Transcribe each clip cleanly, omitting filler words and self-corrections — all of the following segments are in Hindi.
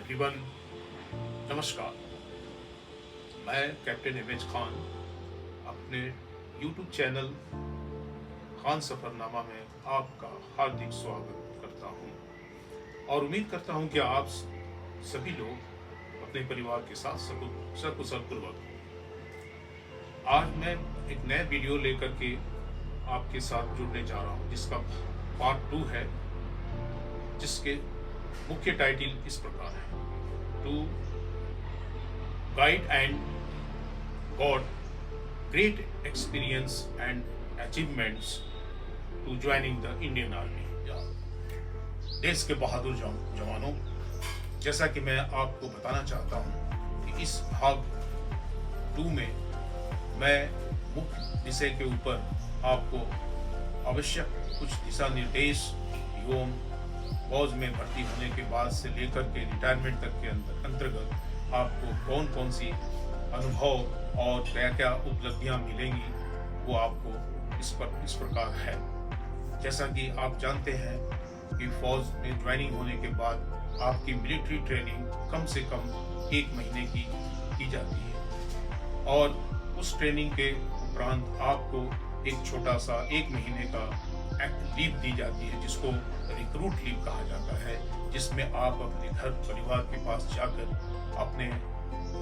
एवरीवन, नमस्कार। मैं कैप्टन एमएच खान अपने यूट्यूब चैनल खान सफरनामा में आपका हार्दिक स्वागत करता हूं और उम्मीद करता हूं कि आप सभी लोग अपने परिवार के साथ सकुशल पूर्वक हो। आज मैं एक नए वीडियो लेकर के आपके साथ जुड़ने जा रहा हूं, जिसका पार्ट 2 है, जिसके मुख्य टाइटल इस प्रकार है: to guide and got great experience and achievements to joining the Indian army. देश के बहादुर जवानों, जैसा कि मैं आपको बताना चाहता हूं कि इस भाग 2 में मैं मुख्य विषय के ऊपर आपको आवश्यक कुछ दिशा निर्देश एवं फौज में भर्ती होने के बाद से लेकर के रिटायरमेंट तक के अंतर्गत आपको कौन कौन सी अनुभव और क्या क्या उपलब्धियां मिलेंगी, वो आपको इस प्रकार है। जैसा कि आप जानते हैं कि फौज में ज्वाइनिंग होने के बाद आपकी मिलिट्री ट्रेनिंग कम से कम 1 महीने की जाती है और उस ट्रेनिंग के उपरांत आपको एक छोटा सा 1 महीने का लीव दी जाती है, जिसको रिक्रूट लीव कहा जाता है, जिसमें आप अपने घर परिवार के पास जाकर अपने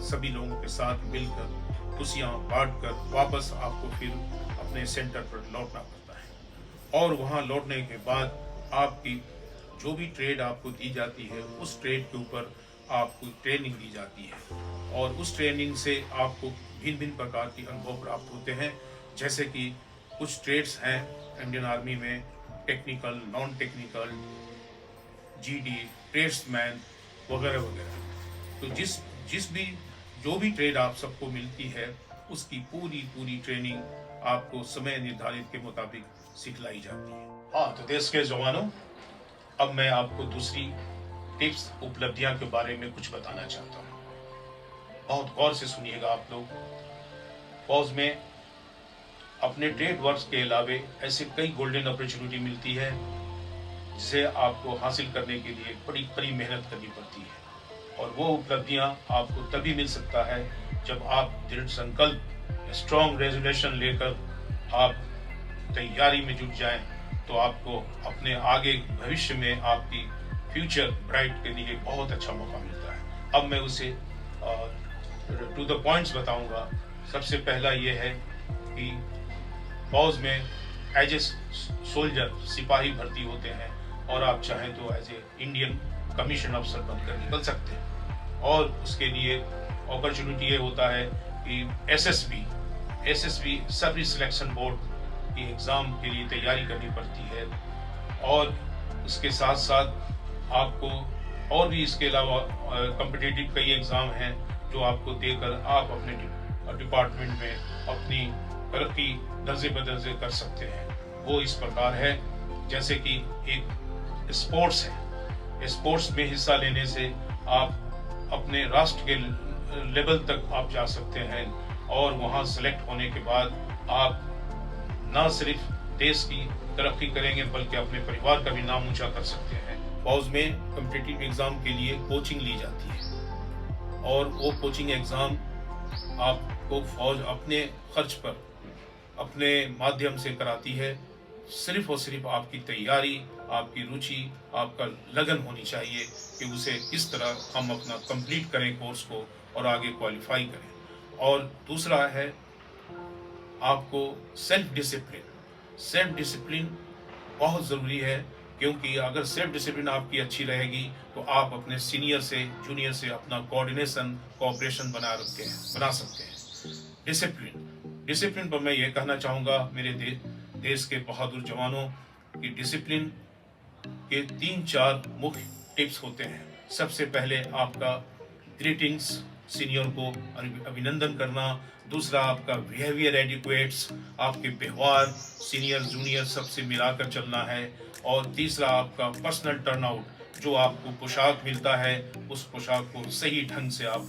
सभी लोगों के साथ मिलकर खुशियां बांटकर वापस आपको फिर अपने सेंटर पर लौटना पड़ता है। और वहां लौटने के बाद आपकी जो भी ट्रेड आपको दी जाती है, उस ट्रेड के ऊपर आपको ट्रेनिंग दी जाती है और उस ट्रेनिंग से आपको भिन्न भिन्न प्रकार के अनुभव प्राप्त होते हैं। जैसे कि कुछ ट्रेड्स हैं इंडियन आर्मी में, technical, non technical, GD, tradesman वगैरह वगैरह। तो जो भी ट्रेड आप सबको मिलती है, उसकी पूरी ट्रेनिंग आपको समय निर्धारित के मुताबिक सिखलाई जाती है। हाँ, तो देश के जवानों, अब मैं आपको दूसरी टिप्स, उपलब्धियां के बारे में कुछ बताना चाहता हूँ। बहुत गौर से सुनिएगा आप लोग। फौज में अपने ट्रेड वर्क के अलावे ऐसे कई गोल्डन अपॉर्चुनिटी मिलती है, जिसे आपको हासिल करने के लिए बड़ी कड़ी मेहनत करनी पड़ती है और वो उपलब्धियां आपको तभी मिल सकता है जब आप दृढ़ संकल्प, स्ट्रॉन्ग रेजोल्यूशन लेकर आप तैयारी में जुट जाएं, तो आपको अपने आगे भविष्य में आपकी फ्यूचर ब्राइट के लिए बहुत अच्छा मौका मिलता है। अब मैं उसे टू द पॉइंट्स बताऊंगा। सबसे पहला ये है कि फौज में एज ए सोल्जर, सिपाही भर्ती होते हैं और आप चाहें तो एज ए इंडियन कमीशन अफसर बनकर निकल सकते हैं। और उसके लिए अपॉर्चुनिटी ये होता है कि एसएसबी सर्विस सिलेक्शन बोर्ड की एग्ज़ाम के लिए तैयारी करनी पड़ती है और उसके साथ साथ आपको और भी इसके अलावा कॉम्पिटिटिव कई एग्ज़ाम हैं जो आपको देकर आप अपने डिपार्टमेंट में अपनी तरक्की दर्जे बदर्जे कर सकते हैं। वो इस प्रकार है, जैसे कि एक स्पोर्ट्स है। स्पोर्ट्स में हिस्सा लेने से आप अपने राष्ट्र के लेवल तक आप जा सकते हैं और वहाँ सेलेक्ट होने के बाद आप न सिर्फ देश की तरक्की करेंगे बल्कि अपने परिवार का भी नाम ऊंचा कर सकते हैं। फौज में कॉम्पिटिटिव एग्जाम के लिए कोचिंग ली जाती है और वो कोचिंग एग्जाम आपको फौज अपने खर्च पर, अपने माध्यम से कराती है। सिर्फ और सिर्फ आपकी तैयारी, आपकी रुचि, आपका लगन होनी चाहिए कि उसे किस तरह हम अपना कंप्लीट करें कोर्स को और आगे क्वालिफाई करें। और दूसरा है आपको सेल्फ डिसिप्लिन बहुत ज़रूरी है, क्योंकि अगर सेल्फ डिसिप्लिन आपकी अच्छी रहेगी तो आप अपने सीनियर से, जूनियर से अपना कोऑपरेशन बना सकते हैं। डिसिप्लिन पर मैं ये कहना चाहूँगा मेरे देश के बहादुर जवानों की डिसिप्लिन के 3-4 मुख्य टिप्स होते हैं। सबसे पहले आपका ग्रीटिंग्स, सीनियर को अभिनंदन करना। दूसरा आपका बिहेवियर एडिक्वेट्स, आपके व्यवहार सीनियर जूनियर सबसे मिलाकर चलना है। और तीसरा आपका पर्सनल टर्नआउट, जो आपको पोशाक मिलता है उस पोशाक को सही ढंग से आप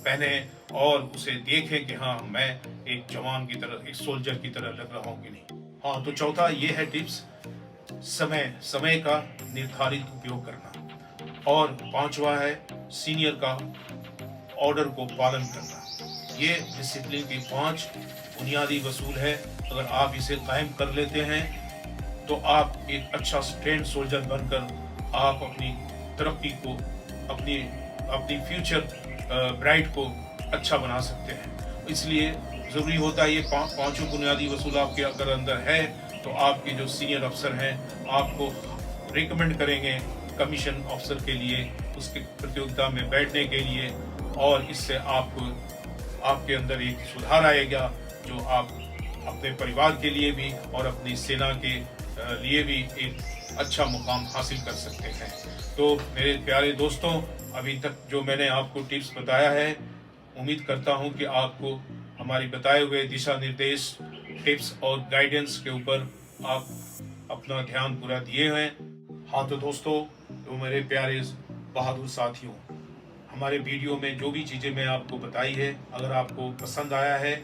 पहने और उसे देखें कि हाँ, मैं एक जवान की तरह, एक सोल्जर की तरह लग रहा हूँ कि नहीं। हाँ, तो चौथा ये है टिप्स, समय का निर्धारित उपयोग करना। और पांचवा है सीनियर का ऑर्डर को पालन करना। ये डिसिप्लिन की 5 बुनियादी असूल है। अगर आप इसे कायम कर लेते हैं तो आप एक अच्छा ट्रेंड सोल्जर बनकर आप अपनी तरक्की को, अपनी फ्यूचर ब्राइट को अच्छा बना सकते हैं। इसलिए ज़रूरी होता है ये पांचों बुनियादी असूल आपके अगर अंदर है तो आपके जो सीनियर अफसर हैं आपको रिकमेंड करेंगे कमीशन अफसर के लिए, उसके प्रतियोगिता में बैठने के लिए, और इससे आपके अंदर एक सुधार आएगा जो आप अपने परिवार के लिए भी और अपनी सेना के लिए भी एक अच्छा मुकाम हासिल कर सकते हैं। तो मेरे प्यारे दोस्तों, अभी तक जो मैंने आपको टिप्स बताया है, उम्मीद करता हूं कि आपको हमारी बताए हुए दिशा निर्देश, टिप्स और गाइडेंस के ऊपर आप अपना ध्यान पूरा दिए हैं। हाँ तो दोस्तों, तो मेरे प्यारे बहादुर साथियों, हमारे वीडियो में जो भी चीज़ें मैं आपको बताई है, अगर आपको पसंद आया है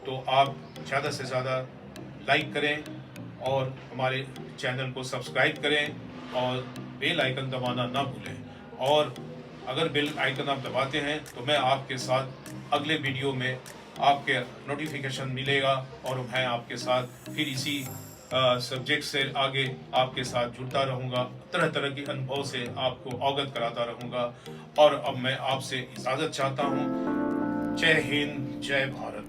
तो आप ज़्यादा से ज़्यादा लाइक करें और हमारे चैनल को सब्सक्राइब करें और बेल आइकन दबाना ना भूलें। और अगर बेल आइकन आप दबाते हैं तो मैं आपके साथ अगले वीडियो में आपके नोटिफिकेशन मिलेगा और मैं आपके साथ फिर इसी सब्जेक्ट से आगे आपके साथ जुड़ता रहूँगा, तरह तरह के अनुभव से आपको अवगत कराता रहूँगा। और अब मैं आपसे इजाज़त चाहता हूँ। जय हिंद, जय भारत।